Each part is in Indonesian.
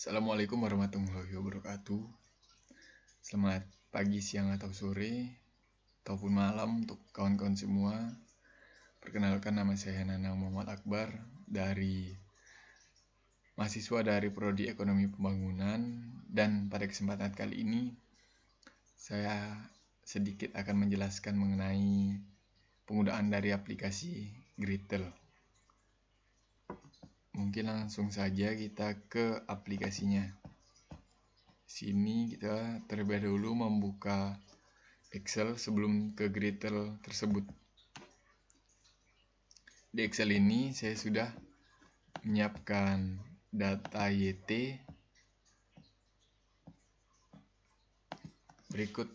Assalamualaikum warahmatullahi wabarakatuh. Selamat pagi, siang, atau sore, ataupun malam untuk kawan-kawan semua. Perkenalkan, nama saya Nanang Muhammad Akbar, mahasiswa dari Prodi Ekonomi Pembangunan. Dan pada kesempatan kali ini, saya sedikit akan menjelaskan mengenai penggunaan dari aplikasi Greetel. Mungkin langsung saja kita ke aplikasinya. Sini kita terlebih dahulu membuka Excel sebelum ke Greetel tersebut. Di Excel ini saya sudah menyiapkan data YT. Berikut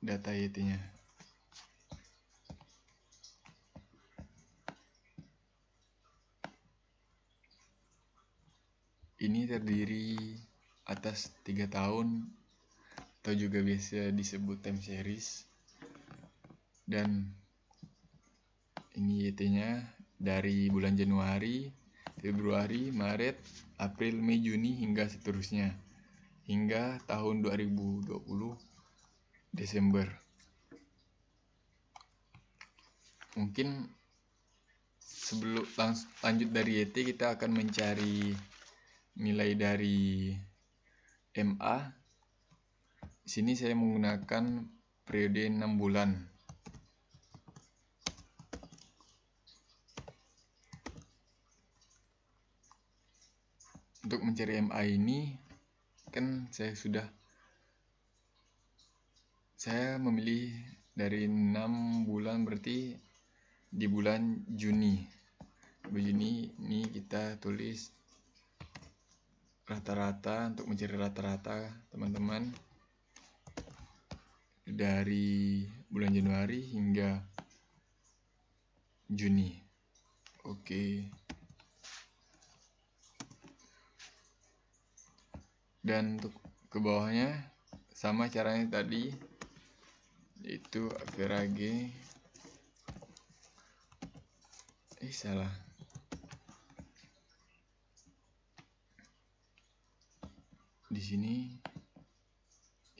data YT-nya. Ini terdiri atas 3 tahun atau juga biasa disebut time series. Dan ini YT-nya dari bulan Januari, Februari, Maret, April, Mei, Juni hingga seterusnya. Hingga tahun 2020 Desember. Mungkin sebelum lanjut dari YT, kita akan mencari nilai dari MA. Di sini saya menggunakan periode 6 bulan. Untuk mencari MA ini kan saya memilih dari 6 bulan, berarti di bulan Juni. Juni ini kita tulis rata-rata. Untuk mencari rata-rata, teman-teman, dari bulan Januari hingga Juni. Oke. Dan untuk ke bawahnya sama caranya tadi, yaitu average. Salah. Di sini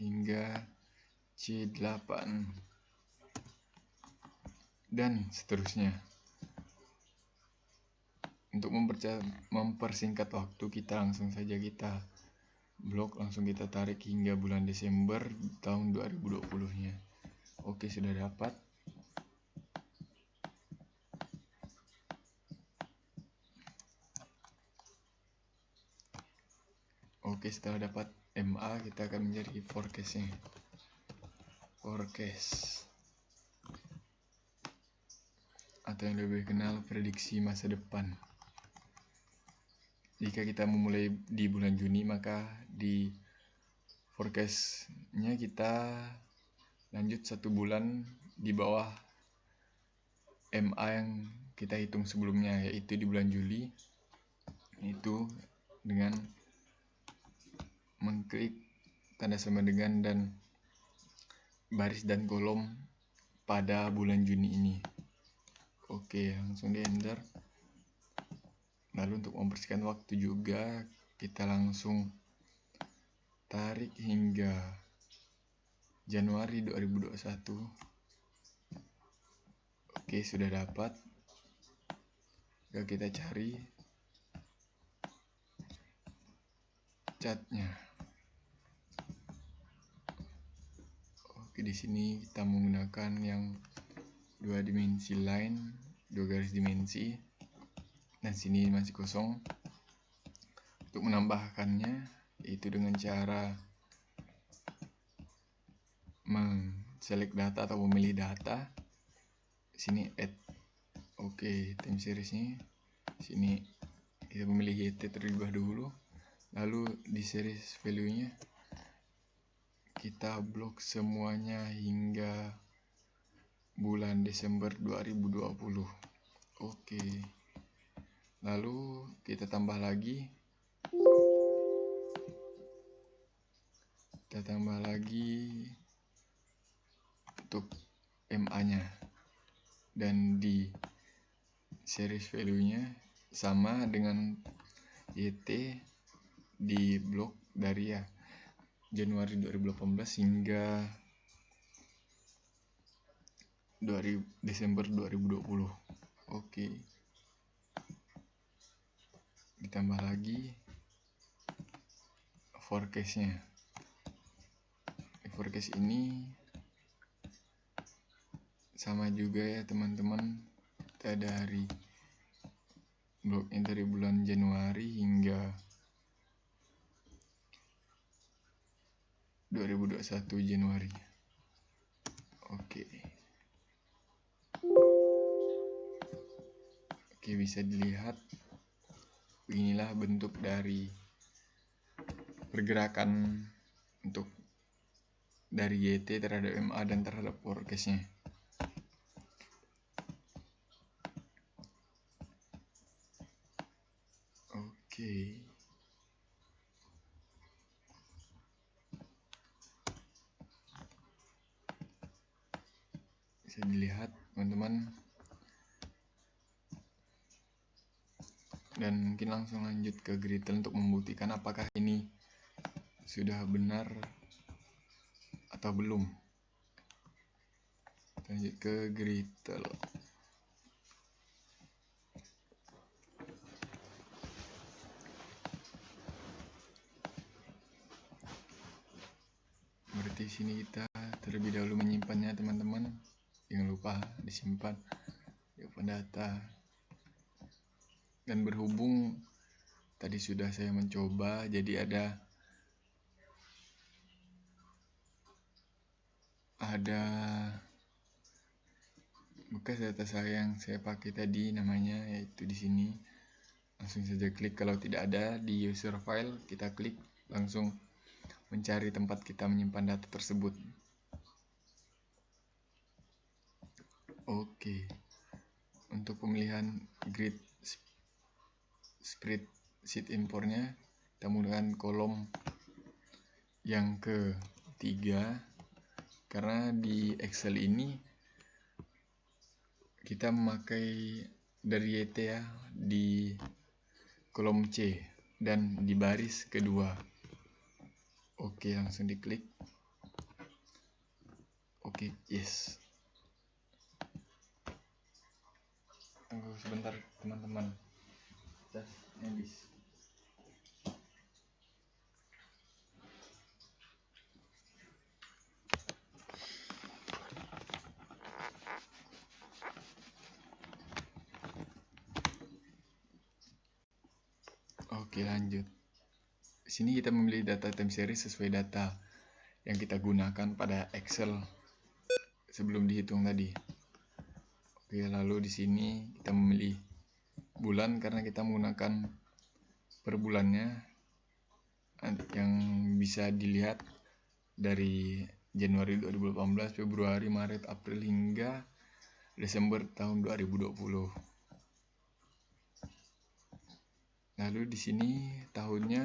hingga C8 dan seterusnya. Untuk mempersingkat waktu, kita langsung saja langsung kita tarik hingga bulan Desember tahun 2020-nya. Oke, sudah dapat. Oke, setelah dapat MA, kita akan mencari forecast-nya. Forecast, atau yang lebih kenal prediksi masa depan. Jika kita memulai di bulan Juni, maka di forecast-nya kita lanjut 1 bulan di bawah MA yang kita hitung sebelumnya, yaitu di bulan Juli. Itu dengan mengklik tanda sama dengan dan baris dan kolom pada bulan Juni ini. Oke, langsung di enter. Lalu untuk mempersingkat waktu juga, kita langsung tarik hingga Januari 2021. Oke, sudah dapat. Kita cari catnya. Oke, di sini kita menggunakan yang 2 dimensi line, 2 garis dimensi. Dan sini masih kosong. Untuk menambahkannya, yaitu dengan cara select data atau memilih data. Sini add. Oke, time series-nya. Sini kita memilih YT terlebih dahulu. Lalu di series value-nya kita blok semuanya hingga bulan Desember 2020. Oke. Lalu kita tambah lagi. Untuk MA-nya. Dan di series value-nya sama dengan YT, di blok dari ya Januari 2018 hingga Desember 2020. Oke. Ditambah lagi forecast-nya. Forecast ini sama juga ya teman-teman, kita dari bloknya dari bulan Januari hingga 2021 Januari. Oke, bisa dilihat inilah bentuk dari pergerakan untuk dari YT terhadap MA dan terhadap forecast-nya. Oke. Bisa dilihat teman-teman. Dan mungkin langsung lanjut ke Grittel untuk membuktikan apakah ini sudah benar atau belum. Lanjut ke Grittel. Berarti sini kita terlebih dahulu menyimpannya teman-teman. Jangan lupa disimpan di open data. Dan berhubung tadi sudah saya mencoba, jadi ada bekas data saya yang saya pakai tadi, namanya yaitu di sini. Langsung saja klik, kalau tidak ada di user file kita klik langsung mencari tempat kita menyimpan data tersebut. Oke. Untuk pemilihan grid spreadsheet importnya, kita menggunakan kolom yang ketiga, karena di Excel ini kita memakai dari YT ya, di kolom C dan di baris kedua. Oke, langsung diklik. Oke, yes. Tunggu sebentar teman-teman. Habis. Oke, lanjut. Di sini kita memilih data time series sesuai data yang kita gunakan pada Excel sebelum dihitung tadi. Oke, lalu di sini kita memilih bulan karena kita menggunakan per bulannya yang bisa dilihat dari Januari 2018, Februari, Maret, April hingga Desember tahun 2020. Lalu di sini tahunnya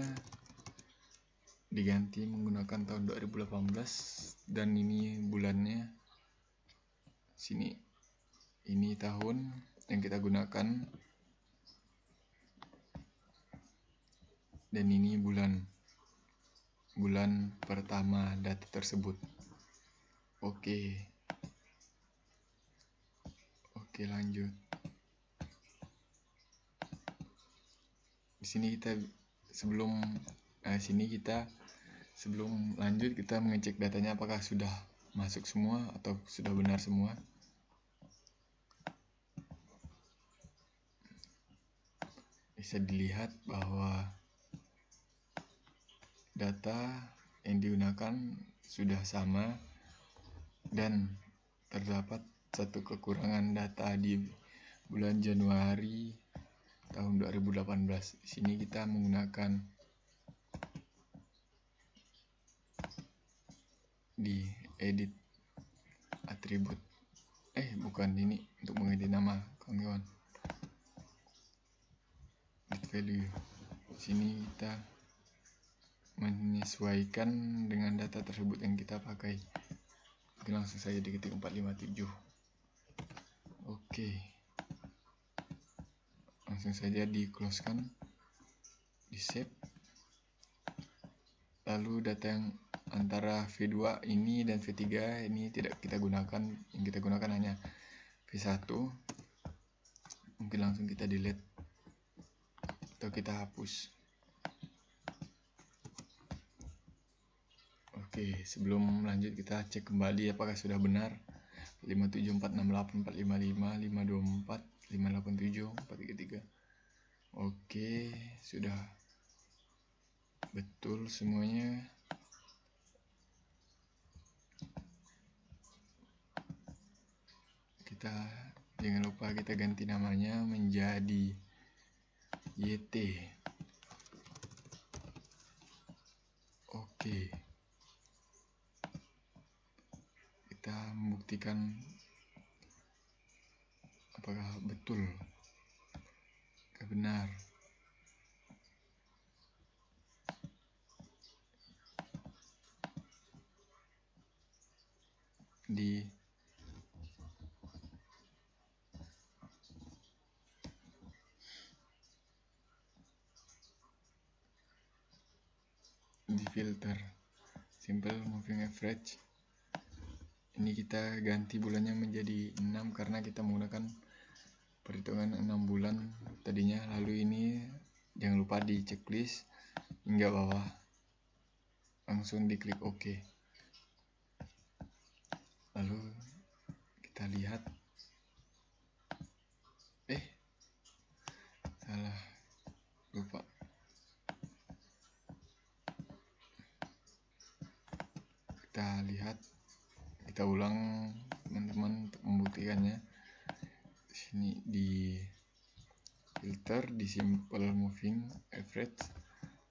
diganti menggunakan tahun 2018 dan ini bulannya. Sini ini tahun yang kita gunakan dan ini bulan pertama data tersebut. Oke, lanjut. Di sini kita sebelum lanjut kita mengecek datanya apakah sudah masuk semua atau sudah benar semua. Bisa dilihat bahwa data yang digunakan sudah sama dan terdapat satu kekurangan data di bulan Januari tahun 2018. Di sini kita menggunakan di edit atribut. Bukan ini untuk mengedit nama kawan-kawan. Edit value. Di sini kita menyesuaikan dengan data tersebut yang kita pakai. Oke, langsung saja diketik 457. Oke. Langsung saja di close kan, di save. Lalu data yang antara V2 ini dan V3 ini tidak kita gunakan, yang kita gunakan hanya V1. Mungkin langsung kita delete atau kita hapus. Oke, sebelum lanjut kita cek kembali apakah sudah benar. 57468555524 587 433. Oke, sudah betul semuanya. Kita jangan lupa kita ganti namanya menjadi YT. Oke, kita membuktikan apakah betul, apakah benar. Di filter simple moving average ini kita ganti bulannya menjadi 6 karena kita menggunakan perhitungan 6 bulan tadinya. Lalu ini jangan lupa di checklist hingga bawah, langsung diklik OK. Lalu kita lihat salah, lupa. Kita lihat, kita ulang teman-teman untuk membuktikannya. Sini di filter di simple moving average,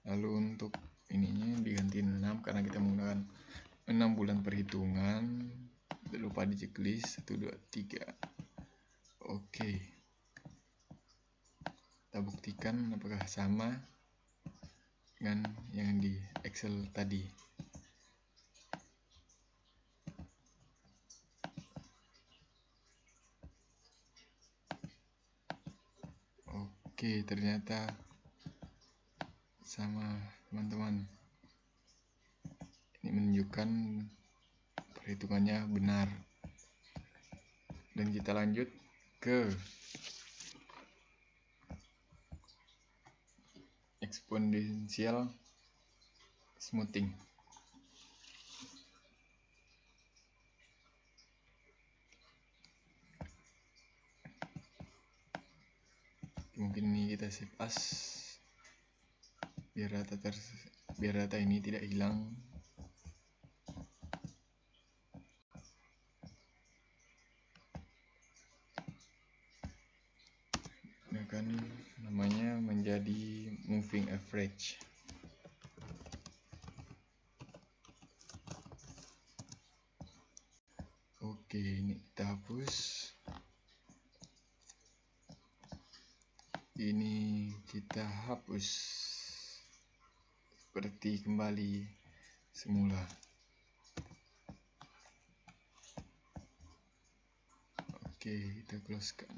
lalu untuk ininya diganti 6 karena kita menggunakan 6 bulan perhitungan. Tidak lupa di checklist 1 2 3. Oke, kita buktikan apakah sama dengan yang di Excel tadi. Oke, ternyata sama teman-teman. Ini menunjukkan perhitungannya benar. Dan kita lanjut ke exponential smoothing. Mungkin ini kita save as biar data ini tidak hilang. Gunakan namanya menjadi moving average. Oke, ini kita hapus. Ini kita hapus seperti kembali semula. Oke, kita closekan.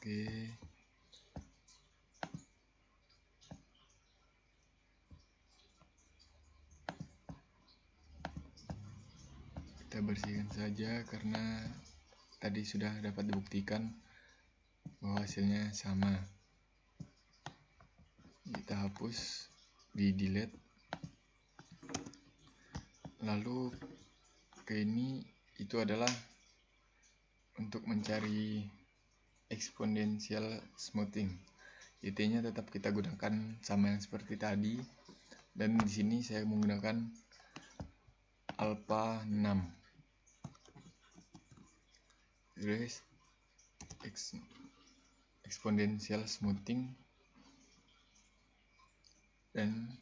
Oke, kita bersihkan saja karena tadi sudah dapat dibuktikan bahwa hasilnya sama. Kita hapus, di delete. Lalu ke ini, itu adalah untuk mencari exponential smoothing. YT-nya tetap kita gunakan sama yang seperti tadi, dan di sini saya menggunakan alpha 6. Terus exponential smoothing dan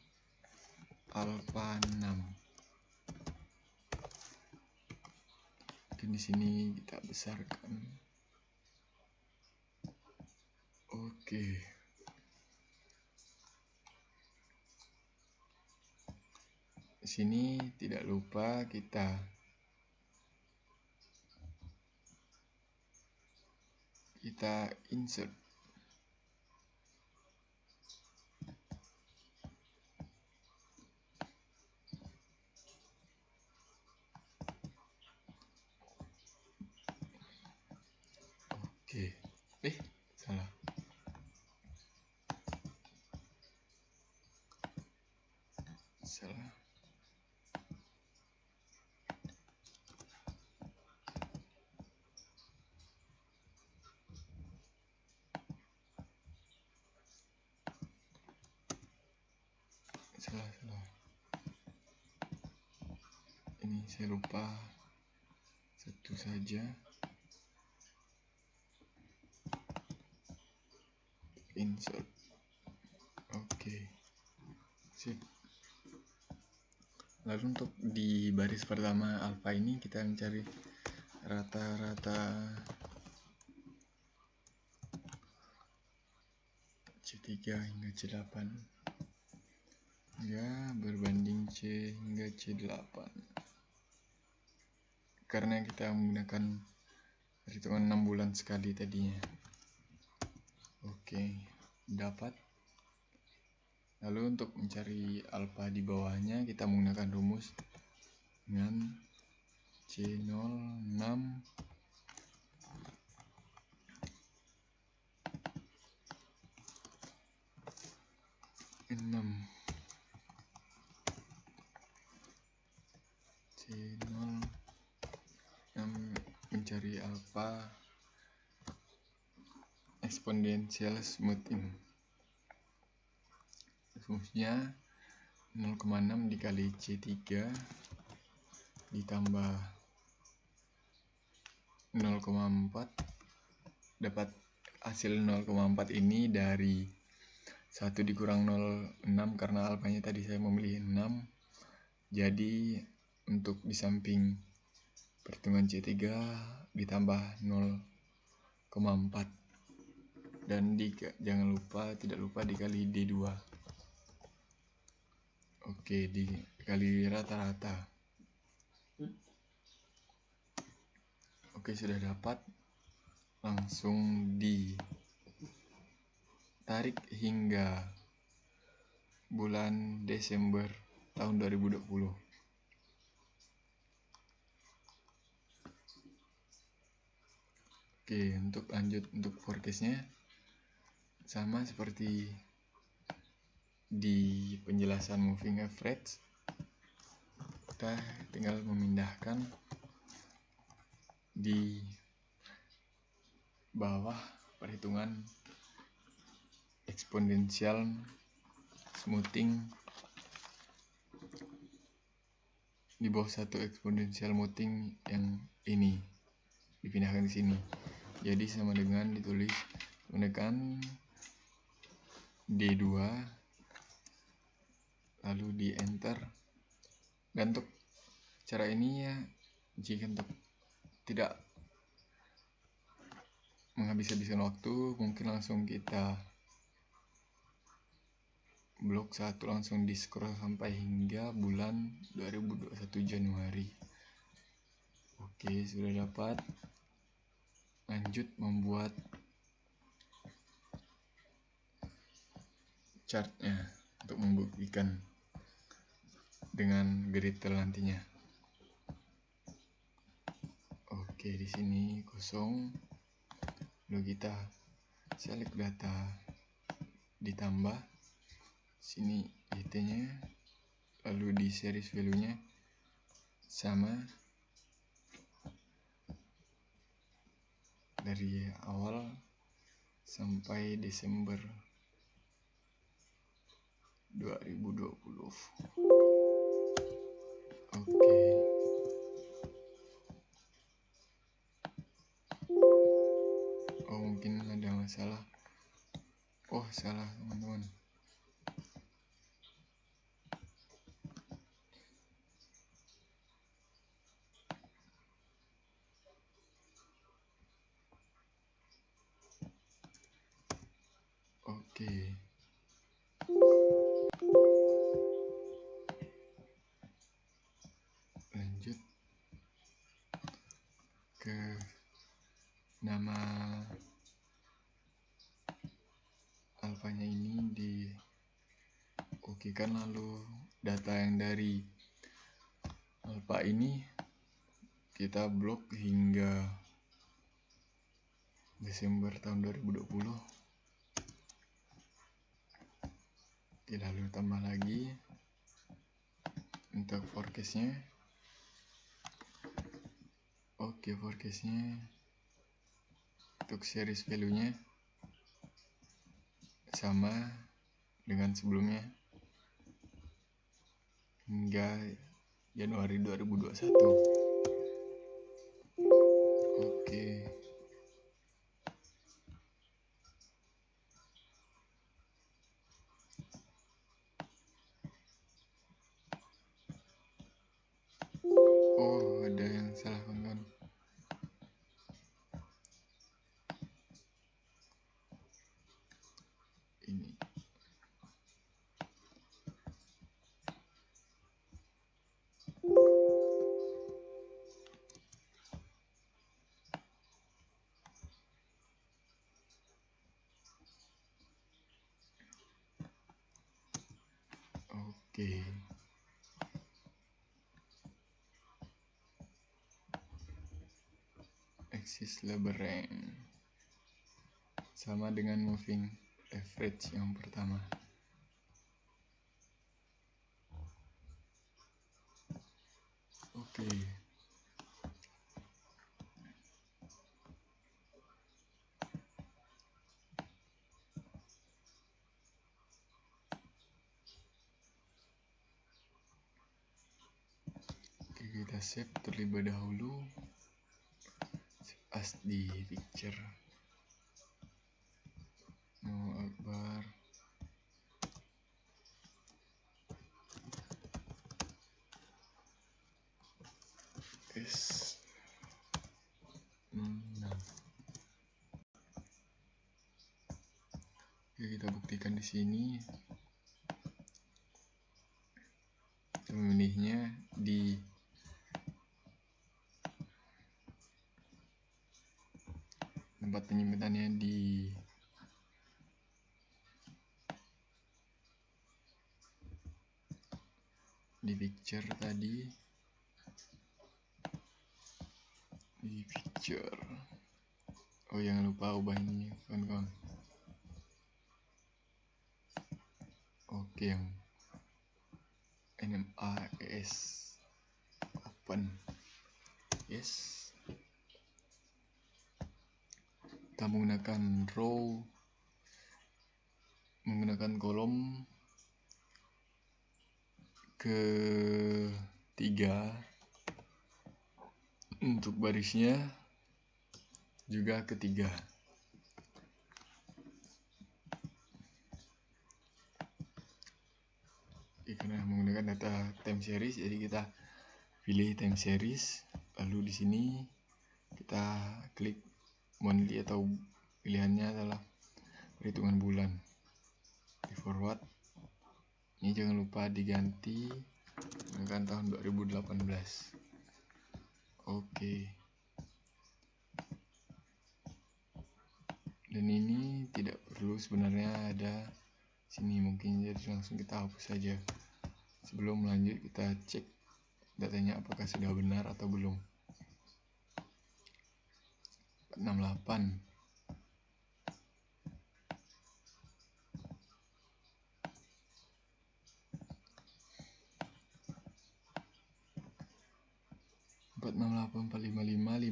alpha 6. Mungkin di sini kita besarkan. Oke. sini tidak lupa kita insert. Oke. Salah. Salah. Ini saya lupa satu saja. Insert. Oke. Sip. Lalu untuk di baris pertama alfa ini kita mencari rata-rata C3 hingga C8 hingga berbanding C hingga C8, karena kita menggunakan perhitungan 6 bulan sekali tadinya. Oke, dapat. Lalu untuk mencari alfa di bawahnya kita menggunakan rumus dengan C06 C06 mencari alfa eksponensial smoothing. Rumusnya 0,6 dikali C3 ditambah 0,4, dapat hasil 0,4 ini dari 1 dikurang 0,6 karena alfanya tadi saya memilih 6. Jadi untuk di samping perhitungan C3 ditambah 0,4 dan tidak lupa dikali D2. Oke, dikali rata-rata. Oke, sudah dapat. Langsung ditarik hingga bulan Desember tahun 2020. Oke, untuk lanjut untuk forecastnya sama seperti di penjelasan moving average. Kita tinggal memindahkan di bawah perhitungan eksponensial smoothing, di bawah satu eksponensial smoothing yang ini dipindahkan di sini. Jadi sama dengan ditulis menekan D2 lalu di enter. Dan untuk cara ini ya, jika untuk tidak menghabiskan waktu, mungkin langsung kita blok 1 langsung di scroll sampai hingga bulan 2021 Januari. Oke, sudah dapat. Lanjut membuat chartnya untuk membuktikan dengan grid nantinya. Oke, di sini kosong. Lalu kita select data, ditambah sini IT-nya, lalu di series value-nya sama dari awal sampai Desember 2020. Oke. Oh, mungkin ada masalah. Oh, salah teman-teman. Oke. ke nama alfanya ini di okekan, lalu data yang dari alfa ini kita blok hingga Desember tahun 2020. Oke, lalu tambah lagi untuk forecastnya. Oke, forecastnya untuk series value-nya sama dengan sebelumnya hingga Januari 2021. Oke. Oh, ada yang salah kawan-kawan. Ini. Oke. Axis leverage sama dengan moving average yang pertama. Oke. Oke, kita save terlebih dahulu as di picture. Akbar. S 6. Oke, kita buktikan di sini. Kita memilihnya di tempat penyimpanannya di picture tadi, di picture. Oh, jangan lupa ubah ini kawan-kawan. Oke, yang NMAS open. Yes. Kita menggunakan row, menggunakan kolom ketiga untuk barisnya juga ketiga. Karena menggunakan data time series, jadi kita pilih time series, lalu di sini kita klik monthly atau pilihannya adalah perhitungan bulan. Di forward. Ini jangan lupa diganti dengan tahun 2018. Oke. Dan ini tidak perlu sebenarnya ada sini, mungkin jadi langsung kita hapus saja. Sebelum lanjut kita cek datanya apakah sudah benar atau belum. 468. Empat enam delapan, 455,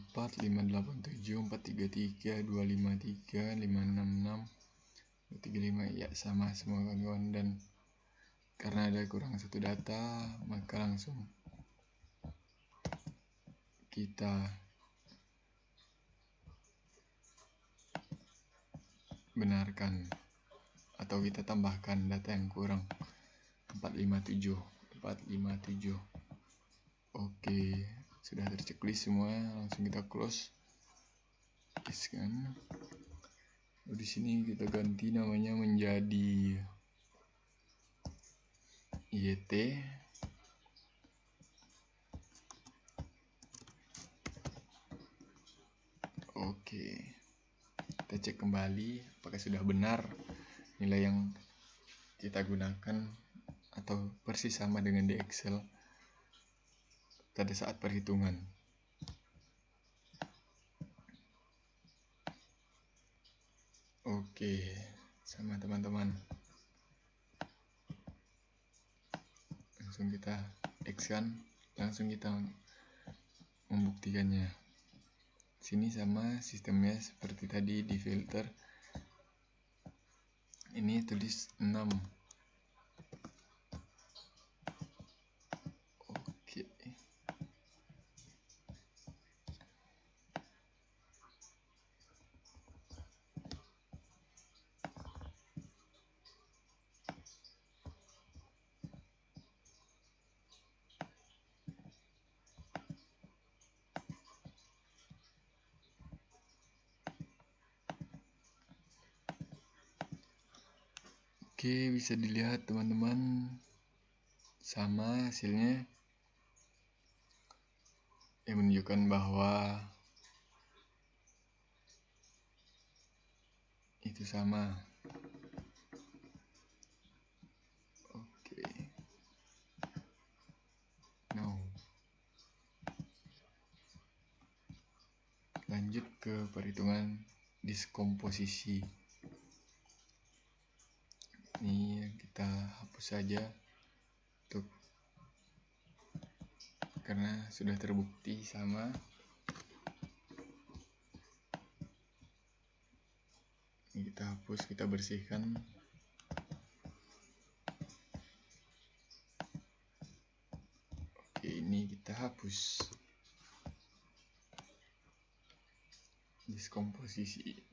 524, 587, 433, 253, 566, 235. Ya, sama semua kawan-kawan. Dan karena ada kurang satu data, maka langsung kita benarkan atau kita tambahkan data yang kurang. 457. Oke, sudah terchecklist semua, langsung kita close. Yes, kan. Di sini kita ganti namanya menjadi YT. ngecek kembali apakah sudah benar nilai yang kita gunakan atau persis sama dengan di Excel pada saat perhitungan. Oke, sama teman-teman. Langsung kita X kan, langsung kita membuktikannya. Sini sama sistemnya seperti tadi di filter. Ini tulis 6. Oke. Oke, bisa dilihat teman-teman, sama hasilnya yang menunjukkan bahwa itu sama. Oke. Now, lanjut ke perhitungan diskomposisi. Ini kita hapus saja karena sudah terbukti sama. Ini kita hapus, kita bersihkan. Oke, ini kita hapus diskomposisi.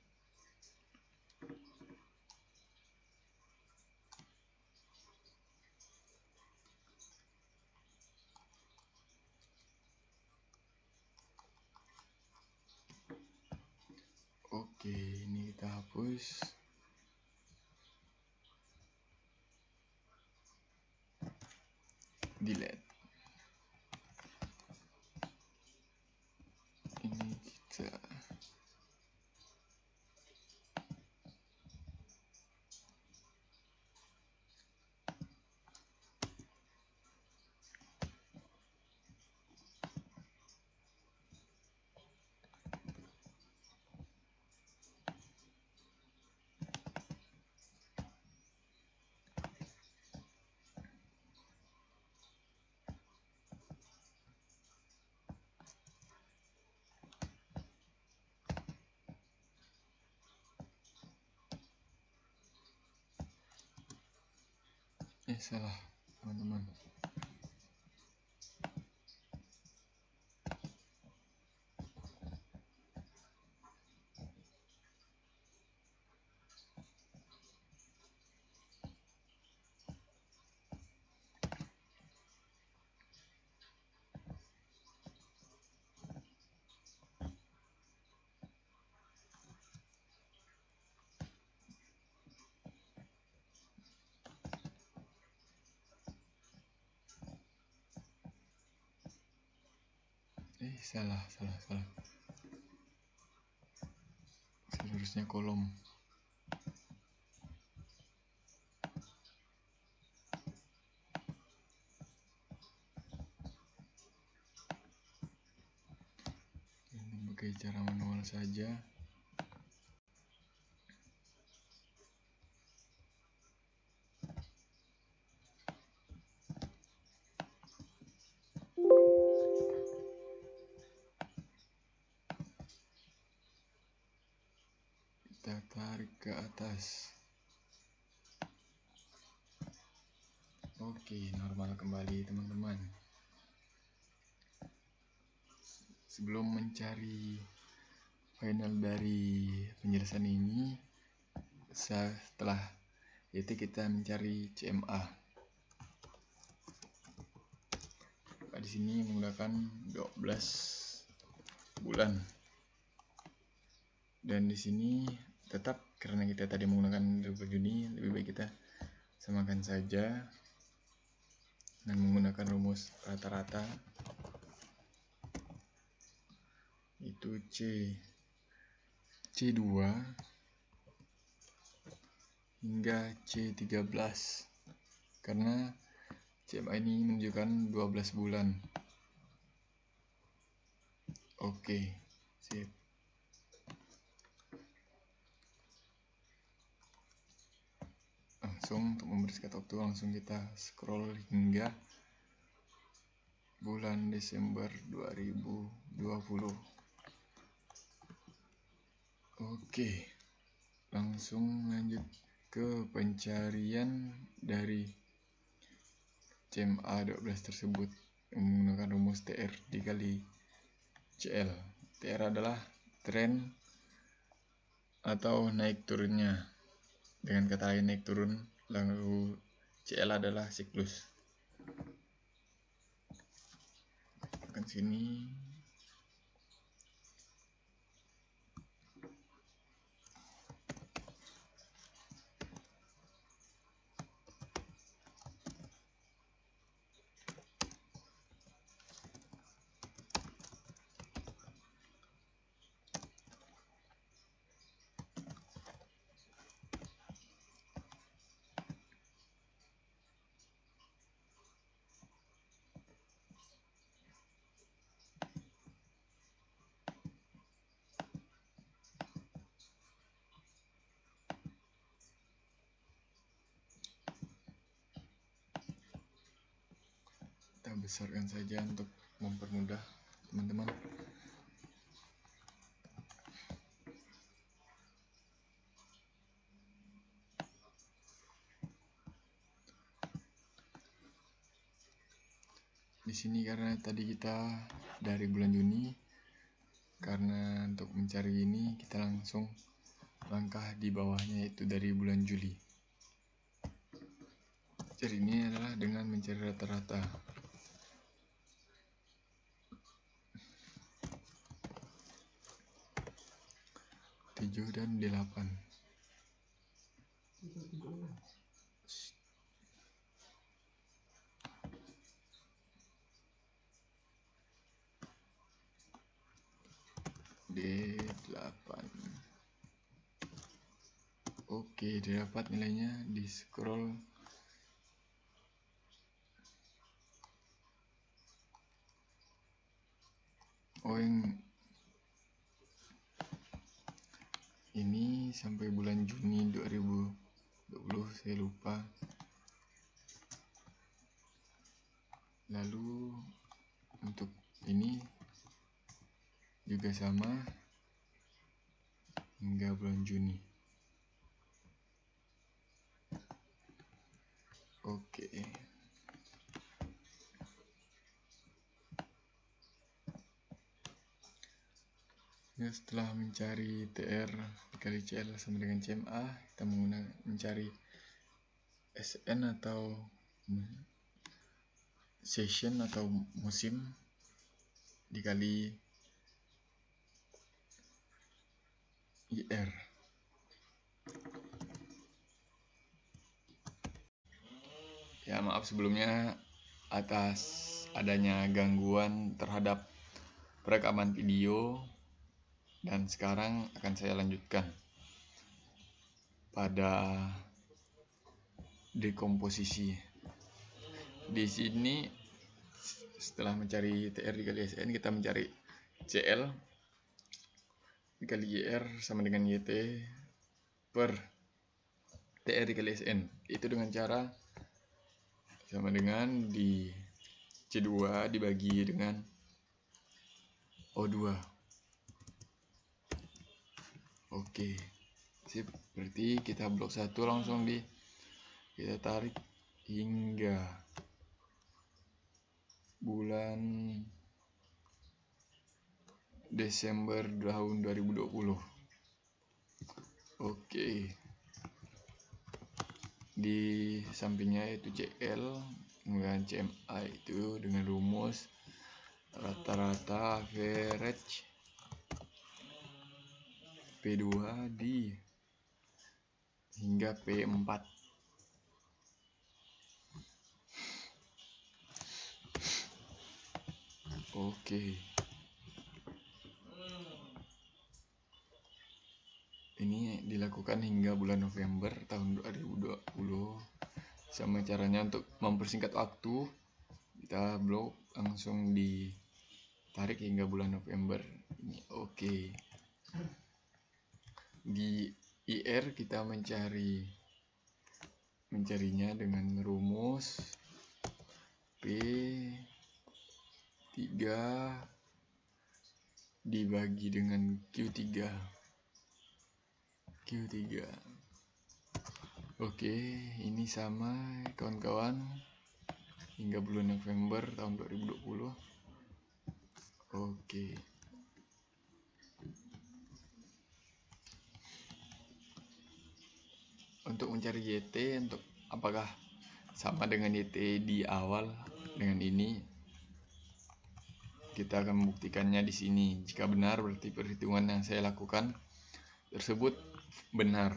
Oke, ini kita hapus. Delete. Ini kita salah teman-teman. Salah. Seharusnya kolom. Ini pakai cara manual saja. Kita tarik ke atas. Oke, normal kembali teman-teman. Sebelum mencari final dari penjelasan ini, setelah itu kita mencari CMA. Di sini menggunakan 12 bulan. Dan di sini tetap karena kita tadi menggunakan 20 Juni, lebih baik kita samakan saja dan menggunakan rumus rata-rata, itu C2 hingga C13 karena CMA ini menunjukkan 12 bulan. Oke, sip. Langsung untuk membersihkan waktu, langsung kita scroll hingga bulan Desember 2020. Oke, langsung lanjut ke pencarian dari CMA 12 tersebut menggunakan rumus TR dikali CL. TR adalah tren atau naik turunnya. Dengan kata lain naik turun, lalu CL adalah siklus. Tekan sini. Kita besarkan saja untuk mempermudah teman-teman. Di sini karena tadi kita dari bulan Juni, karena untuk mencari ini kita langsung langkah di bawahnya yaitu dari bulan Juli. Jadi ini adalah dengan mencari rata-rata. 7 dan 8. D8. Oke, didapat nilainya di scroll. Oh, yang ini sampai bulan Juni 2020 saya lupa. Lalu untuk ini juga sama hingga bulan Juni. Oke. Ya, setelah mencari TR dikali CL sama dengan CMA, kita mencari SN atau session atau musim dikali IR. Ya, maaf sebelumnya atas adanya gangguan terhadap perekaman video, dan sekarang akan saya lanjutkan pada dekomposisi. Di sini setelah mencari TR dikali SN, kita mencari CL dikali YR sama dengan YT per TR dikali SN. Itu dengan cara sama dengan di C2 dibagi dengan O2. Oke, sip. Berarti kita blok 1 langsung kita tarik hingga bulan Desember tahun 2020. Oke. Di sampingnya yaitu CL dengan CMA itu dengan rumus rata-rata average P2 di hingga P4. Oke. Ini dilakukan lakukan hingga bulan November tahun 2020. Sama caranya untuk mempersingkat waktu, kita blok langsung ditarik hingga bulan November ini. Oke. Di IR kita mencarinya dengan rumus P3 dibagi dengan Q3. Oke, ini sama kawan-kawan hingga bulan November tahun 2020. Oke. Untuk mencari YT, untuk apakah sama dengan YT di awal dengan ini, kita akan membuktikannya di sini. Jika benar, berarti perhitungan yang saya lakukan tersebut benar.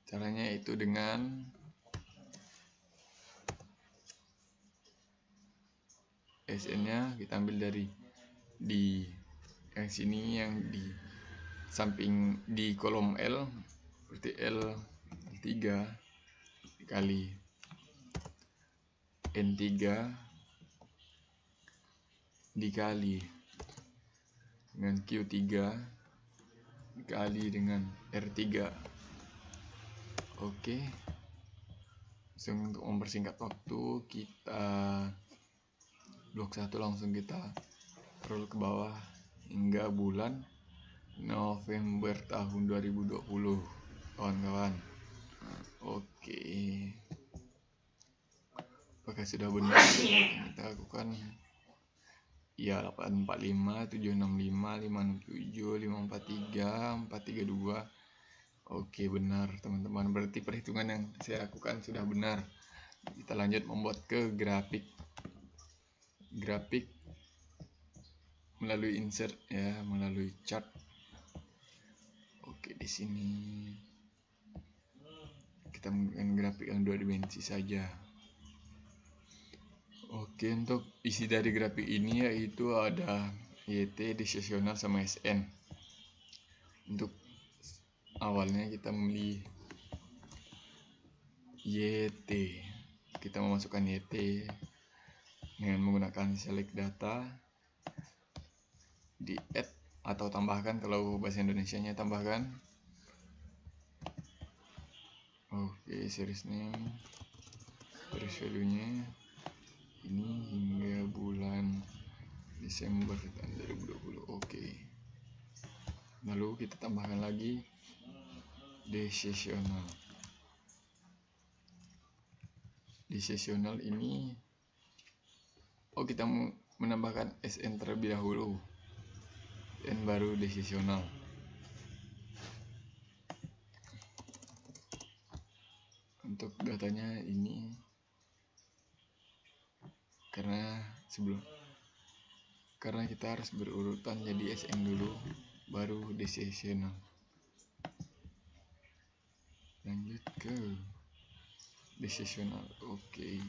Caranya itu dengan SN-nya kita ambil dari di yang sini, yang di samping di kolom L, berarti L3 dikali N3 dikali dengan Q3 dikali dengan R3. Oke. Langsung untuk mempersingkat waktu, kita blok 1 langsung kita scroll ke bawah hingga bulan November tahun 2020, kawan-kawan. Oke. Apakah sudah benar kita lakukan? Ya, 845, 765, 567, 543, 432. Oke, benar teman-teman. Berarti perhitungan yang saya lakukan sudah benar. Kita lanjut membuat ke grafik melalui insert ya, melalui chart. Oke, di sini kita menggunakan grafik yang 2 dimensi saja. Oke, untuk isi dari grafik ini yaitu ada YT, decisional, sama SN. Untuk awalnya kita memilih YT. Kita memasukkan YT dengan menggunakan select data, di add atau tambahkan, kalau bahasa Indonesianya tambahkan. Oke, series name, series value-nya ini hingga bulan Desember tahun 2020. Oke. Lalu kita tambahkan lagi decisional. Decisional ini, kita menambahkan SN terlebih dahulu, SN baru decisional. Untuk datanya ini, karena kita harus berurutan, jadi SN dulu baru decisional. Lanjut ke decisional. Oke.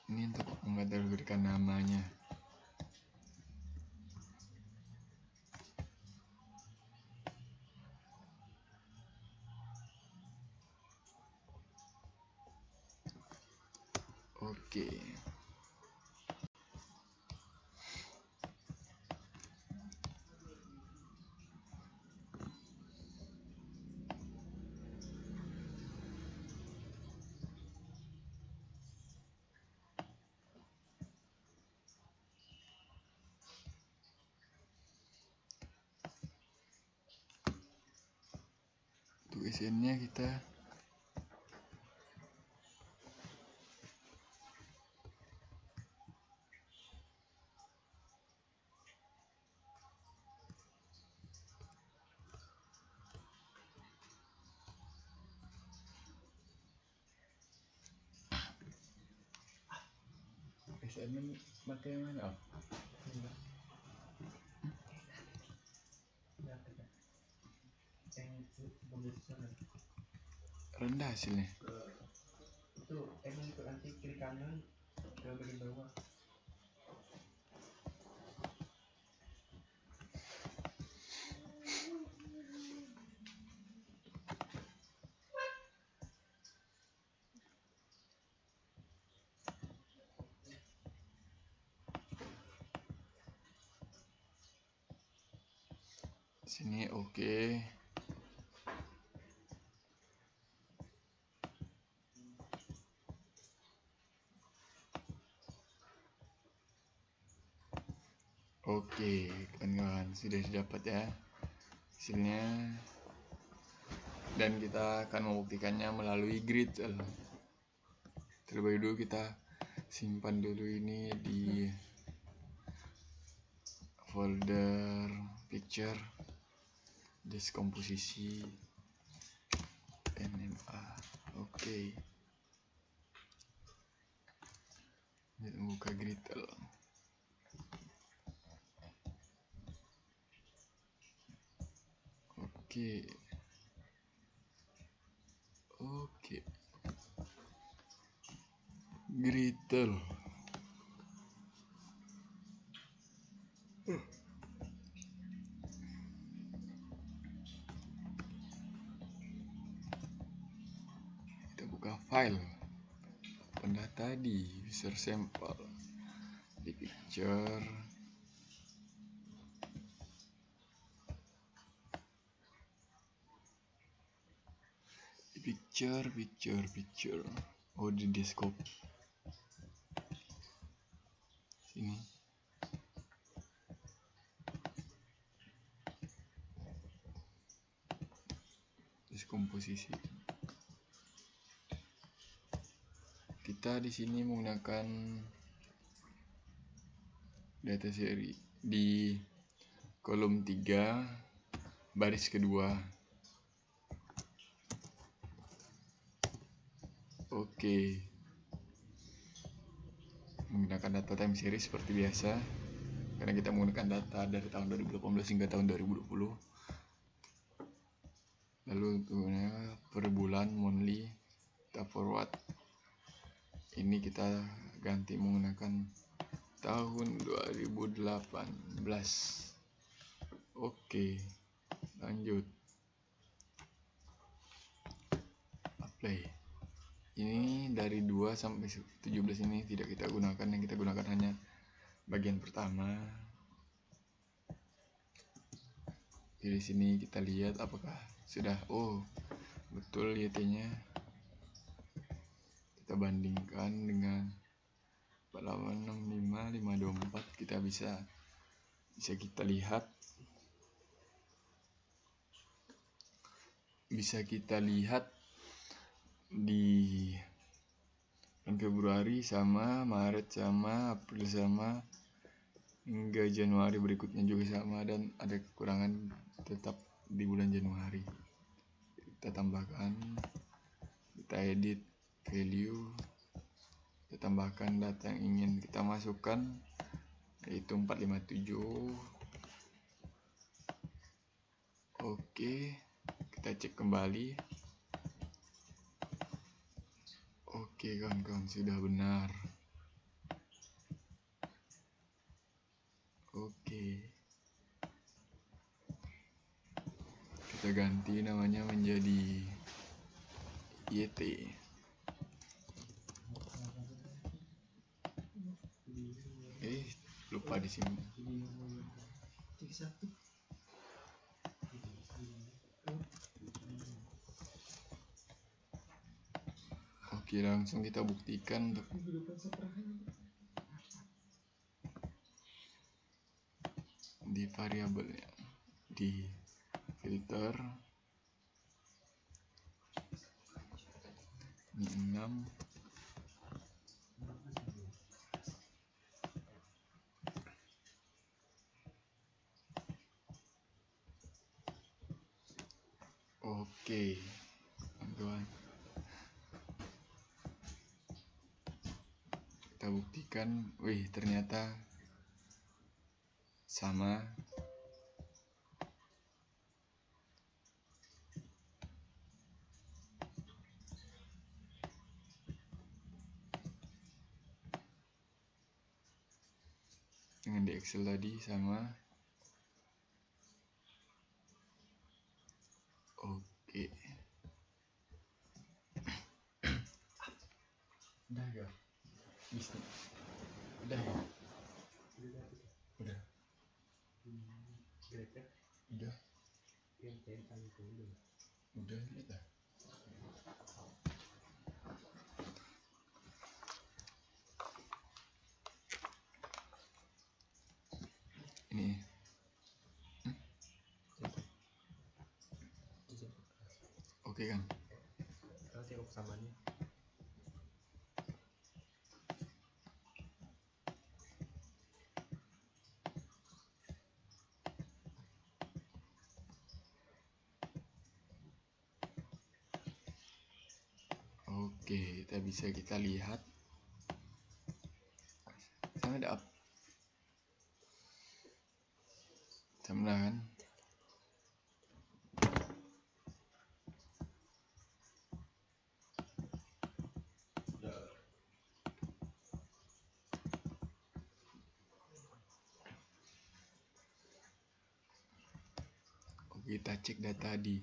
Ini untuk mengkategorikan namanya. Oke. Untuk SN-nya kita pakai yang mana? Rendah hasilnya. nanti kiri kanan ke bagian bawah. Sini oke. Oke, kawan-kawan, sudah didapat ya hasilnya, dan kita akan membuktikannya melalui Gradle. Terlebih dulu kita simpan dulu ini di folder picture disk komposisi NMA. Oke, kita buka Gradle. Oke, Gradle. Kita buka file pendata di user sampel di picture. Picture. Oh, di desktop. Sini. Disk komposisi. Kita di sini menggunakan data seri di kolom 3 baris kedua. Oke, menggunakan data time series seperti biasa, karena kita menggunakan data dari tahun 2018 hingga tahun 2020. Lalu untuknya per bulan monthly kita forward. Ini kita ganti menggunakan tahun 2018. Oke, lanjut. Apply. Ini dari 2 sampai 17 ini tidak kita gunakan, yang kita gunakan hanya bagian pertama. Di sini kita lihat apakah sudah, oh betul YT-nya. Kita bandingkan dengan 4865524, kita bisa kita lihat, di Februari sama, Maret sama, April sama, hingga Januari berikutnya juga sama, dan ada kekurangan tetap di bulan Januari. Kita tambahkan, kita edit value, kita tambahkan data yang ingin kita masukkan, yaitu 457. Oke, kita cek kembali. Oke kawan-kawan, sudah benar. Oke, kita ganti namanya menjadi YT. Lupa di sini. Oke, langsung kita buktikan untuk di variabelnya, di filter ini 6. Oke kawan, kita buktikan. Wih, ternyata sama. yang di Excel tadi sama. Oke. Udah ya? Bisa. Udah ya? Udah. Gretek Udah. yang TNA itu udah. Udah lihat dah. Ini. Oke kan? Kalau tengok samanya. Oke, kita lihat. Sama ada up. Sama kan? Oke, kita cek data di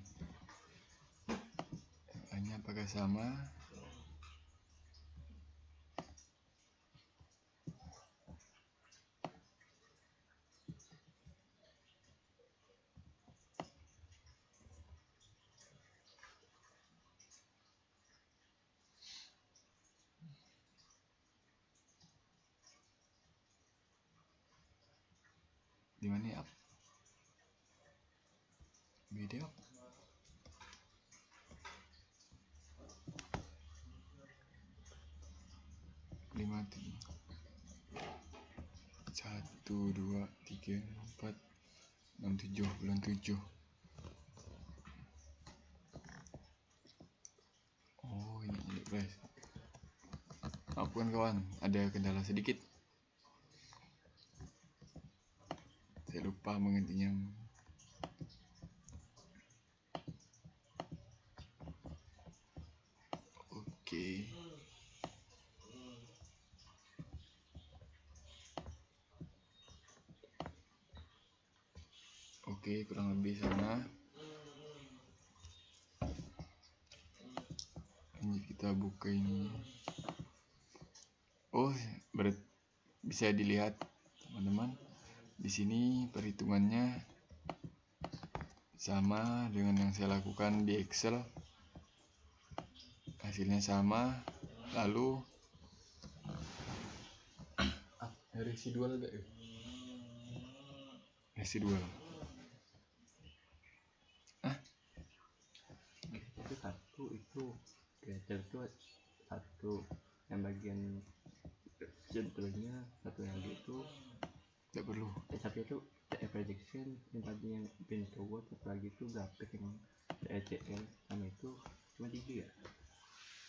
hanya apakah sama. Di mana ya? Video. Lima 1, 2, 3, 4, 6, 7, bulan 7. Oh ini guys. Maafkan kawan, ada kendala sedikit. Saya lupa menggantinya. Oke. Oke, kurang lebih sama. Ini kita buka ini. Oh, bisa dilihat teman-teman. Di sini perhitungannya sama dengan yang saya lakukan di Excel. Hasilnya sama. Lalu residual ada ya? Residual. Itu satu itu greater itu satu yang bagian centernya satu lagi itu Tidak perlu. satu itu TF projection yang tadi yang pin forward satu lagi itu grafik yang ECL sama itu cuma 3 ya.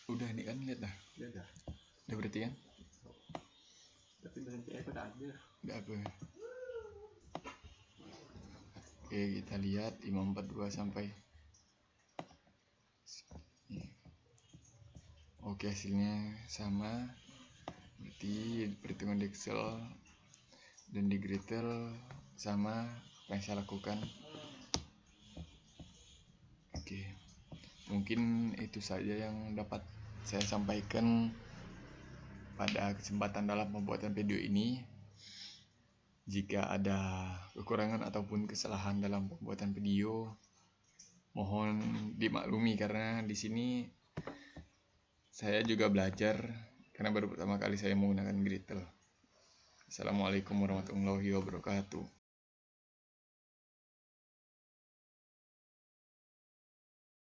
Udah nih kan lihat dah. Udah Udah berarti kan? tapi dengan TF udah ada. Udah apa? Oke, kita lihat 542 sampai. Oke, hasilnya sama. Berarti perhitungan di Excel dan di Gretel sama apa yang saya lakukan. Oke, mungkin itu saja yang dapat saya sampaikan pada kesempatan dalam pembuatan video ini. Jika ada kekurangan ataupun kesalahan dalam pembuatan video, mohon dimaklumi karena di sini saya juga belajar karena baru pertama kali saya menggunakan Gretel. Assalamualaikum warahmatullahi wabarakatuh.